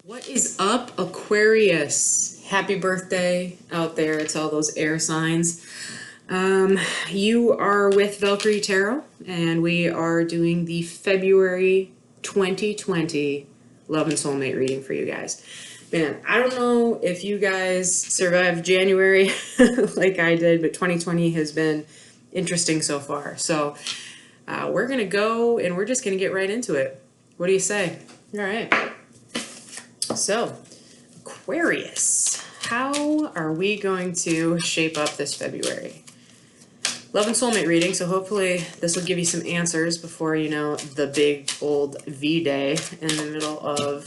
What is up, Aquarius? Happy birthday out there to all those air signs. You are with Valkyrie Tarot, and we are doing the February 2020 Love and Soulmate reading for you guys. Man, I don't know if you guys survived January like I did, but 2020 has been interesting so far. So we're going to go and we're just going to get right into it. What do you say? All right. So, Aquarius, how are we going to shape up this February? Love and Soulmate reading, so hopefully this will give you some answers before, you know, the big old V-Day in the middle of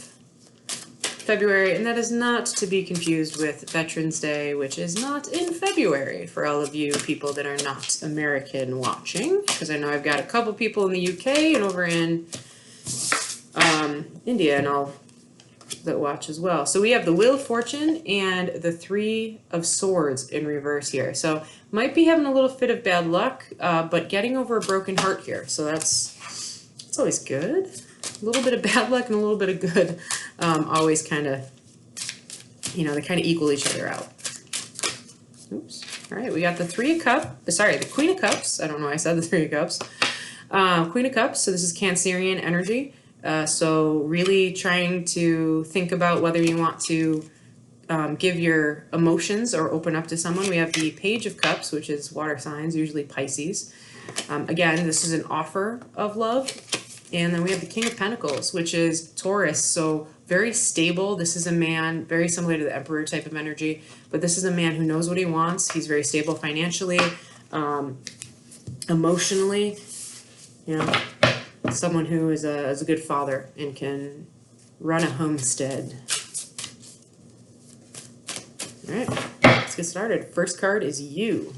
February. And that is not to be confused with Veterans Day, which is not in February for all of you people that are not American watching. Because I know I've got a couple people in the UK and over in India and all that watch as well. So we have the Wheel of Fortune and the Three of Swords in reverse here. So might be having a little fit of bad luck, but getting over a broken heart here. So that's always good. A little bit of bad luck and a little bit of good. Always kind of, you know, they kind of equal each other out. Oops. All right, we got the the Queen of Cups. I don't know why I said the Three of Cups. Queen of Cups, so this is Cancerian energy. So really trying to think about whether you want to give your emotions or open up to someone. We have the Page of Cups, which is water signs, usually Pisces. Again, this is an offer of love. And then we have the King of Pentacles, which is Taurus. So very stable. This is a man very similar to the Emperor type of energy, but this is a man who knows what he wants. He's very stable financially, emotionally, you know. Someone who is a good father and can run a homestead. All right, let's get started. First card is you.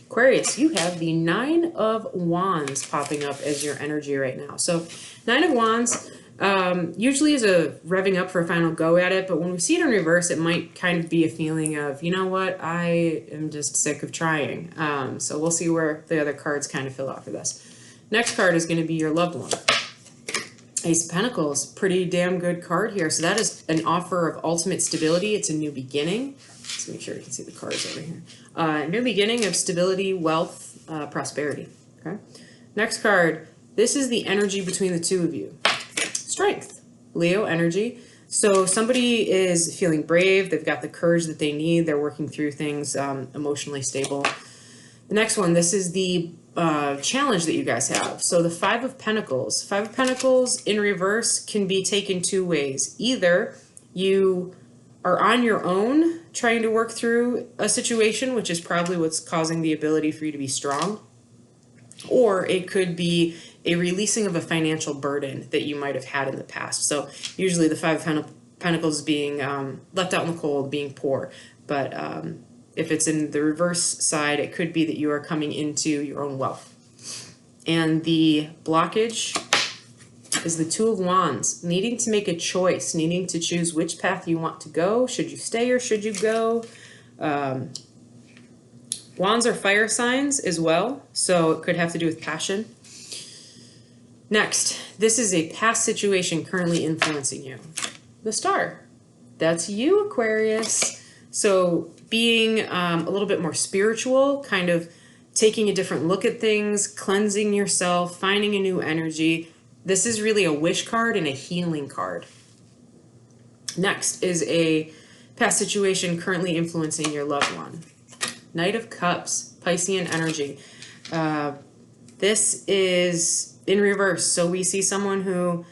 Aquarius, you have the Nine of Wands popping up as your energy right now. So Nine of Wands usually is a revving up for a final go at it, but when we see it in reverse, it might kind of be a feeling of, you know what, I am just sick of trying. So we'll see where the other cards kind of fill out for this. Next card is going to be your loved one. Ace of Pentacles, pretty damn good card here. So that is an offer of ultimate stability. It's a new beginning. Let's make sure you can see the cards over here. New beginning of stability, wealth, prosperity. Okay. Next card, this is the energy between the two of you. Strength, Leo energy. So somebody is feeling brave. They've got the courage that they need. They're working through things, emotionally stable. The next one, this is the challenge that you guys have. So the Five of Pentacles. Five of Pentacles in reverse can be taken two ways. Either you are on your own trying to work through a situation, which is probably what's causing the ability for you to be strong, or it could be a releasing of a financial burden that you might have had in the past. So usually the Five of Pentacles being left out in the cold, being poor, but if it's in the reverse side, it could be that you are coming into your own wealth. And the blockage is the Two of Wands, needing to make a choice, needing to choose which path you want to go. Should you stay or should you go? Wands are fire signs as well, so it could have to do with passion. Next, this is a past situation currently influencing you. The Star, that's you, Aquarius. So being a little bit more spiritual, kind of taking a different look at things, cleansing yourself, finding a new energy. This is really a wish card and a healing card. Next is a past situation currently influencing your loved one. Knight of Cups, Piscean energy. This is in reverse. So we see someone who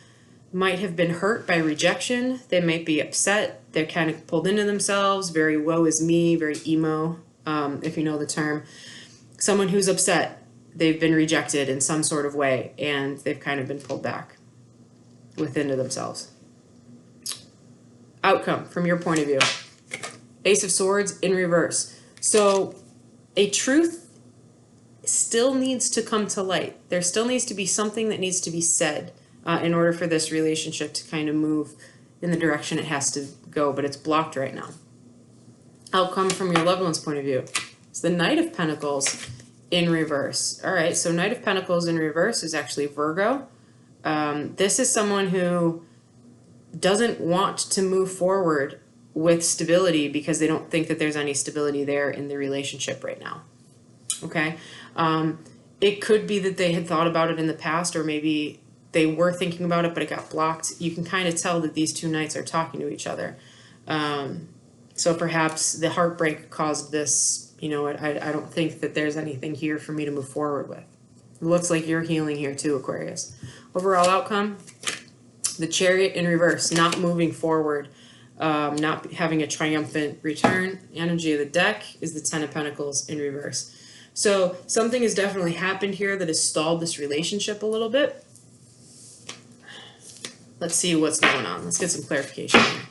might have been hurt by rejection. They might be upset. They're kind of pulled into themselves, very woe is me, very emo, if you know the term. Someone who's upset. They've been rejected in some sort of way, and they've kind of been pulled back within to themselves. Outcome, from your point of view. Ace of Swords in reverse. So a truth still needs to come to light. There still needs to be something that needs to be said in order for this relationship to kind of move in the direction it has to go, but it's blocked right now. Outcome from your loved one's point of view. It's the Knight of Pentacles in reverse. All right, so Knight of Pentacles in reverse is actually Virgo. This is someone who doesn't want to move forward with stability because they don't think that there's any stability there in the relationship right now. Okay? It could be that they had thought about it in the past, or maybe they were thinking about it, but it got blocked. You can kind of tell that these two knights are talking to each other. So perhaps the heartbreak caused this, you know, I don't think that there's anything here for me to move forward with. It looks like you're healing here too, Aquarius. Overall outcome, the Chariot in reverse, not moving forward, not having a triumphant return. Energy of the deck is the Ten of Pentacles in reverse. So something has definitely happened here that has stalled this relationship a little bit. Let's see what's going on. Let's get some clarification here.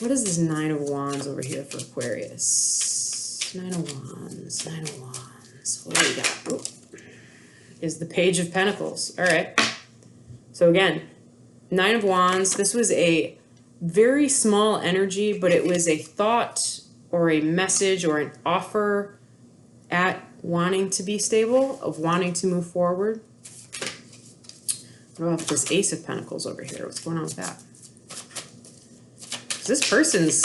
What is this Nine of Wands over here for Aquarius? Nine of Wands, Nine of Wands. What do we got? Ooh. Is the Page of Pentacles. All right. So again, Nine of Wands. This was a very small energy, but it was a thought or a message or an offer at wanting to be stable, of wanting to move forward. What about this Ace of Pentacles over here? What's going on with that? This person's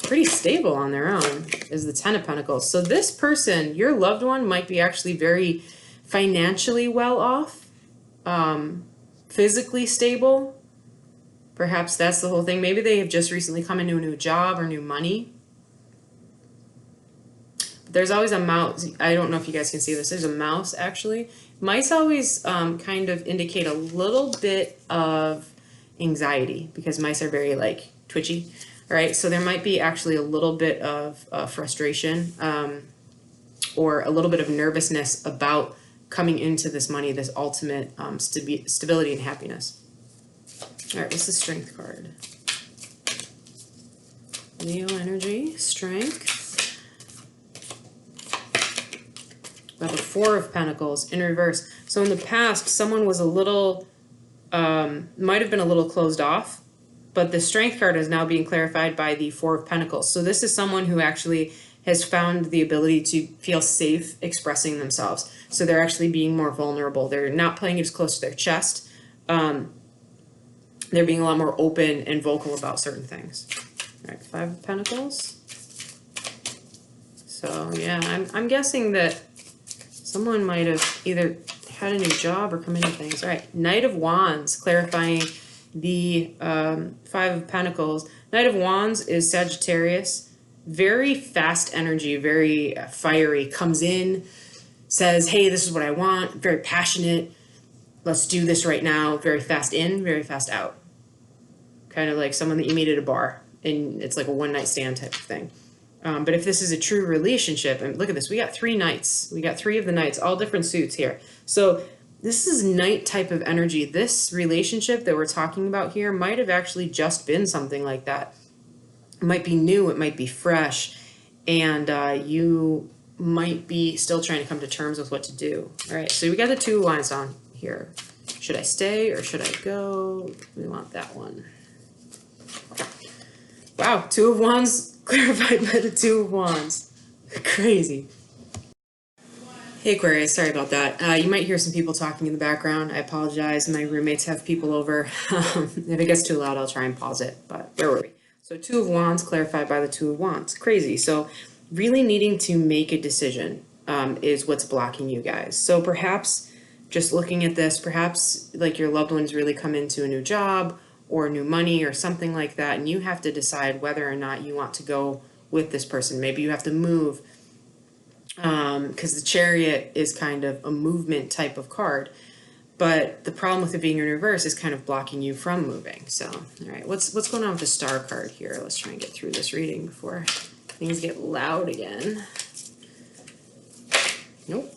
pretty stable on their own, is the Ten of Pentacles. So this person, your loved one, might be actually very financially well off, physically stable. Perhaps that's the whole thing. Maybe they have just recently come into a new job or new money. There's always a mouse. I don't know if you guys can see this. There's a mouse, actually. Mice always kind of indicate a little bit of anxiety because mice are very, like, twitchy. All right, so there might be actually a little bit of frustration or a little bit of nervousness about coming into this money, this ultimate stability and happiness. All right, what's the Strength card? Leo energy, Strength. We have a Four of Pentacles in reverse. So in the past, someone was a little, might have been a little closed off, but the Strength card is now being clarified by the Four of Pentacles. So this is someone who actually has found the ability to feel safe expressing themselves. So they're actually being more vulnerable. They're not playing it as close to their chest. They're being a lot more open and vocal about certain things. All right, Five of Pentacles. So yeah, I'm guessing that someone might have either had a new job or come into things. All right, Knight of Wands, clarifying the Five of Pentacles. Knight of Wands is Sagittarius. Very fast energy, very fiery. Comes in, says, hey, this is what I want. Very passionate. Let's do this right now. Very fast in, very fast out. Kind of like someone that you meet at a bar, and it's like a one-night stand type of thing. But if this is a true relationship, and look at this, we got three knights. We got three of the knights, all different suits here. So this is knight type of energy. This relationship that we're talking about here might have actually just been something like that. It might be new, it might be fresh, and you might be still trying to come to terms with what to do. All right, so we got the Two of Wands on here. Should I stay or should I go? We want that one. Wow, Two of Wands clarified by the Two of Wands. Crazy. Hey Aquarius, sorry about that. You might hear some people talking in the background. I apologize. My roommates have people over. If it gets too loud, I'll try and pause it. But where were we? So Two of Wands clarified by the Two of Wands. Crazy. So really needing to make a decision is what's blocking you guys. So perhaps just looking at this, perhaps like your loved ones really come into a new job or new money or something like that, and you have to decide whether or not you want to go with this person. Maybe you have to move, because the Chariot is kind of a movement type of card. But the problem with it being in reverse is kind of blocking you from moving. So, all right, what's going on with the Star card here? Let's try and get through this reading before things get loud again. Nope.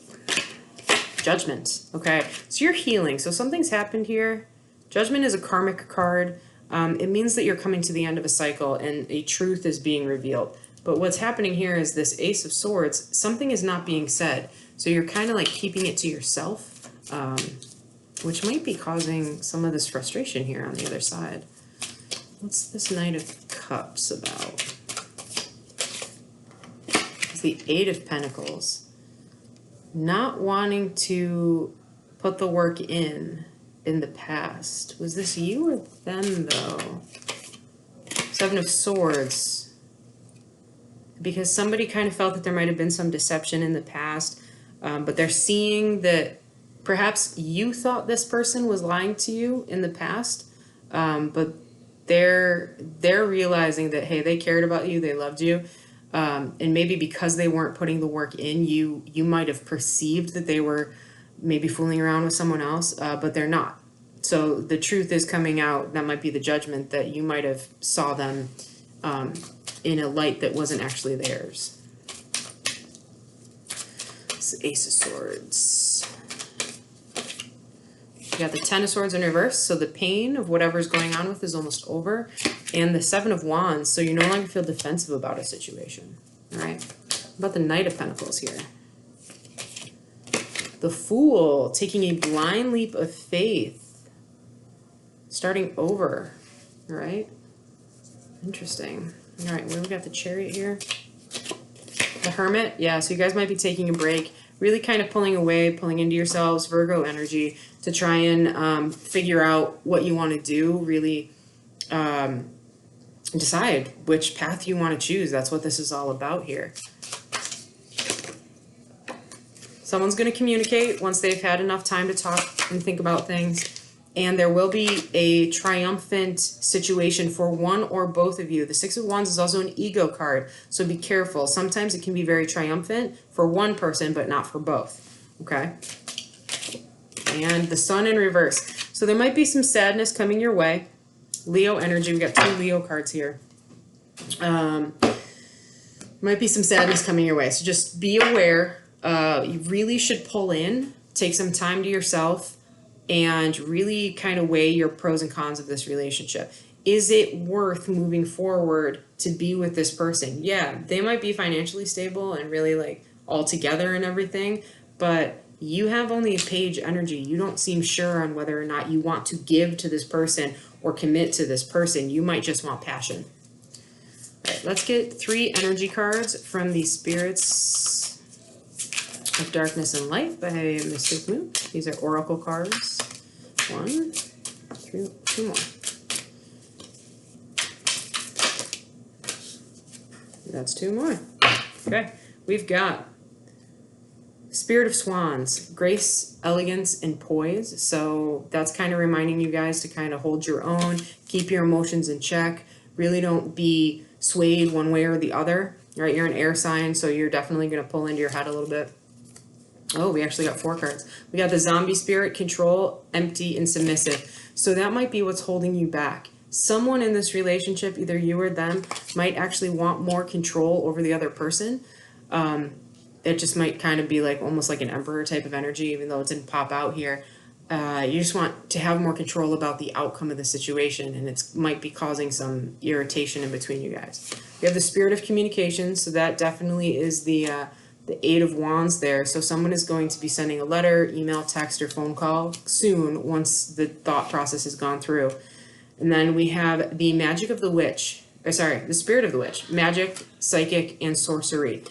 Judgment. Okay, so you're healing. So something's happened here. Judgment is a karmic card. It means that you're coming to the end of a cycle and a truth is being revealed. But what's happening here is this Ace of Swords. Something is not being said. So you're kind of like keeping it to yourself, which might be causing some of this frustration here on the other side. What's this Knight of Cups about? It's the Eight of Pentacles. Not wanting to put the work in in the past. Was this you or them, though? Seven of Swords. Because somebody kind of felt that there might have been some deception in the past, but they're seeing that perhaps you thought this person was lying to you in the past, but they're realizing that, hey, they cared about you, they loved you, and maybe because they weren't putting the work in, you might have perceived that they were maybe fooling around with someone else, but they're not. So the truth is coming out. That might be the judgment, that you might have saw them in a light that wasn't actually theirs. It's Ace of Swords. You got the Ten of Swords in reverse, so the pain of whatever's going on with is almost over. And the Seven of Wands, so you no longer feel defensive about a situation. All right? What about the Knight of Pentacles here? The Fool, taking a blind leap of faith. Starting over. All right? Interesting. All right, where we got the Chariot here? The Hermit, yeah, so you guys might be taking a break. Really kind of pulling away, pulling into yourselves, Virgo energy, to try and figure out what you want to do, really decide which path you want to choose. That's what this is all about here. Someone's going to communicate once they've had enough time to talk and think about things. And there will be a triumphant situation for one or both of you. The Six of Wands is also an ego card, so be careful. Sometimes it can be very triumphant for one person, but not for both. Okay? And the Sun in reverse. So there might be some sadness coming your way. Leo energy. We got two Leo cards here. Might be some sadness coming your way. So just be aware. You really should pull in, take some time to yourself, and really kind of weigh your pros and cons of this relationship. Is it worth moving forward to be with this person? Yeah, they might be financially stable and really like all together and everything, but you have only a Page energy. You don't seem sure on whether or not you want to give to this person or commit to this person. You might just want passion. All right, let's get 3 energy cards from the Spirits of Darkness and Light by Mystic Moon. These are oracle cards. 1, 2 more. That's 2 more. Okay, we've got Spirit of Swans, grace, elegance, and poise. So that's kind of reminding you guys to kind of hold your own, keep your emotions in check. Really don't be swayed one way or the other. Right, you're an air sign, so you're definitely going to pull into your head a little bit. Oh, we actually got 4 cards. We got the Zombie Spirit, Control, Empty, and Submissive. So that might be what's holding you back. Someone in this relationship, either you or them, might actually want more control over the other person. It just might kind of be like almost like an Emperor type of energy, even though it didn't pop out here. You just want to have more control about the outcome of the situation, and it might be causing some irritation in between you guys. We have the Spirit of Communication, so that definitely is the 8 of Wands there. So someone is going to be sending a letter, email, text, or phone call soon once the thought process has gone through. And then we have the Magic of the Witch, the Spirit of the Witch, magic, psychic, and sorcery.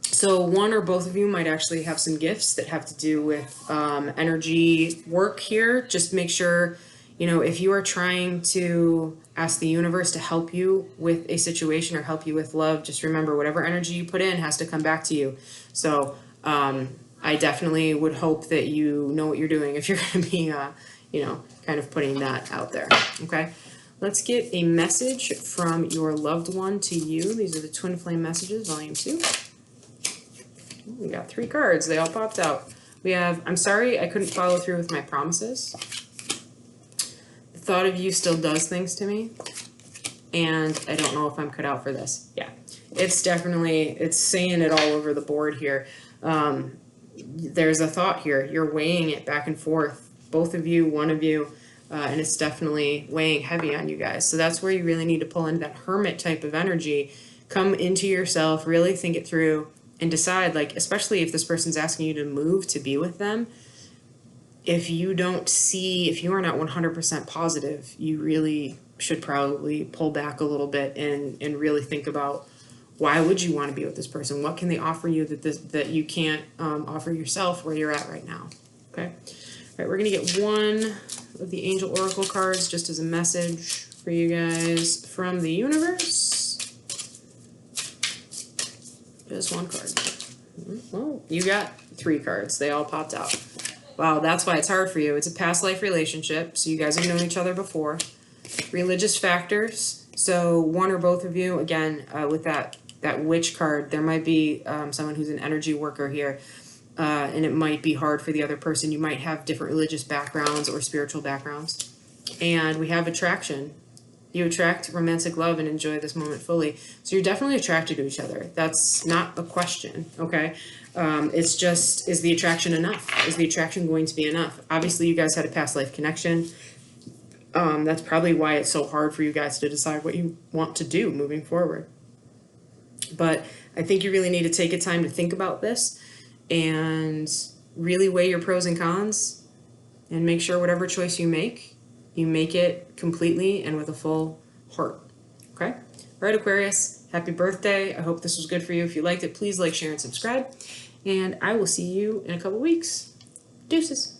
So one or both of you might actually have some gifts that have to do with energy work here. Just make sure, if you are trying to ask the universe to help you with a situation or help you with love, just remember whatever energy you put in has to come back to you. So I definitely would hope that you know what you're doing if you're going to be, kind of putting that out there. Okay, let's get a message from your loved one to you. These are the Twin Flame Messages, Volume 2. We got 3 cards. They all popped out. We have, I'm sorry I couldn't follow through with my promises. The thought of you still does things to me. And I don't know if I'm cut out for this. Yeah. It's definitely, it's saying it all over the board here. There's a thought here. You're weighing it back and forth. Both of you, one of you. And it's definitely weighing heavy on you guys. So that's where you really need to pull into that hermit type of energy. Come into yourself, really think it through. And decide, especially if this person's asking you to move to be with them, if you are not 100% positive, you really should probably pull back a little bit and really think about, why would you want to be with this person? What can they offer you that you can't offer yourself where you're at right now? Okay. right, we're going to get one of the Angel Oracle cards just as a message for you guys from the universe. Just one card. Well, you got 3 cards. They all popped out. Wow, that's why it's hard for you. It's a past life relationship, so you guys have known each other before. Religious factors. So one or both of you, again, with that witch card, there might be someone who's an energy worker here. And it might be hard for the other person. You might have different religious backgrounds or spiritual backgrounds. And we have attraction. You attract romantic love and enjoy this moment fully. So you're definitely attracted to each other. That's not a question, okay? It's just, is the attraction enough? Is the attraction going to be enough? Obviously, you guys had a past life connection. That's probably why it's so hard for you guys to decide what you want to do moving forward. But I think you really need to take a time to think about this and really weigh your pros and cons and make sure whatever choice you make it completely and with a full heart. Okay? All right, Aquarius, happy birthday. I hope this was good for you. If you liked it, please like, share, and subscribe. And I will see you in a couple weeks. Deuces.